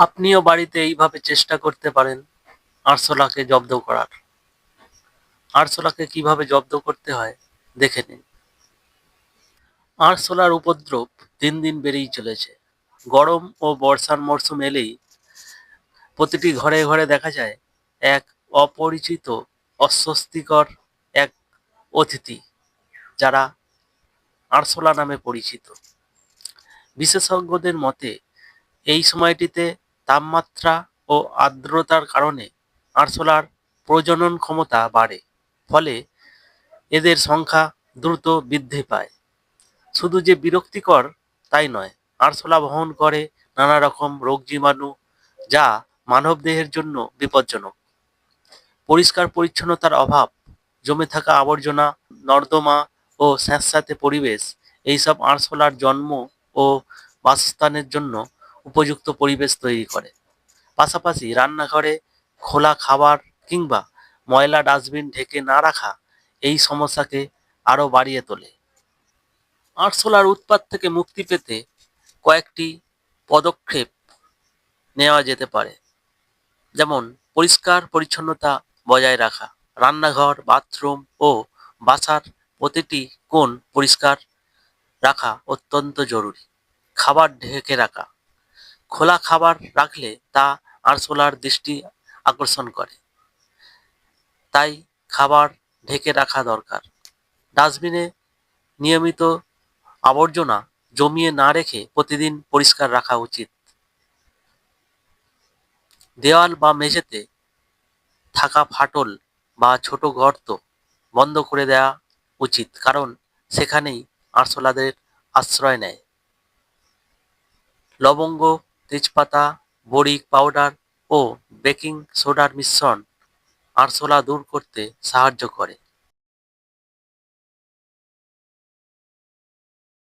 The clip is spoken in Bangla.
আপনিও বাড়িতে এইভাবে চেষ্টা করতে পারেন আরশোলাকে জব্দ করার। আরশোলাকে কিভাবে জব্দ করতে হয় দেখে নিন। আরশোলার উপদ্রব দিন দিন বেড়েই চলেছে। গরম ও বর্ষার মরশুম এলেই প্রতিটি ঘরে ঘরে দেখা যায় এক অপরিচিত অস্বস্তিকর এক অতিথি, যারা আরশোলা নামে পরিচিত। বিশেষজ্ঞদের মতে এই সময়টিতে তাপমাত্রা ও আর্দ্রতার কারণে আরশোলার প্রজনন ক্ষমতা বাড়ে, ফলে এদের সংখ্যা দ্রুত বৃদ্ধি পায়। শুধু যে বিরক্তিকর তাই নয়, আরশোলা বহন করে নানা রকম রোগ জীবাণু, যা মানবদেহের জন্য বিপজ্জনক। পরিষ্কার পরিচ্ছন্নতার অভাব, জমে থাকা আবর্জনা, নর্দমা ও স্যাঁতস্যাঁতে পরিবেশ এইসব আরশোলার জন্ম ও বাসস্থানের জন্য উপযুক্ত পরিবেশ তৈরি করে। পাশাপাশি রান্নাঘরে খোলা খাবার কিংবা ময়লা ডাস্টবিন ঢেকে না রাখা এই সমস্যাকে আরও বাড়িয়ে তোলে। আরশোলার উৎপাত থেকে মুক্তি পেতে কয়েকটি পদক্ষেপ নেওয়া যেতে পারে, যেমন পরিষ্কার পরিচ্ছন্নতা বজায় রাখা, রান্নাঘর, বাথরুম ও বাসার প্রতিটি কোণ পরিষ্কার রাখা অত্যন্ত জরুরি। খাবার ঢেকে রাখা, খোলা খাবার রাখলে তা আরশোলার দৃষ্টি আকর্ষণ করে, তাই খাবার ঢেকে রাখা দরকার। ডাস্টবিনে নিয়মিত আবর্জনা জমিয়ে না রেখে প্রতিদিন পরিষ্কার রাখা উচিত। দেওয়াল বা মেঝেতে থাকা ফাটল বা ছোট গর্ত বন্ধ করে দেওয়া উচিত, কারণ সেখানেই আরশোলাদের আশ্রয় নেয়। লবঙ্গ, তেজপাতা, বড়ি পাউডার ও বেকিং সোডার মিশ্রণ আরশোলা দূর করতে সাহায্য করে।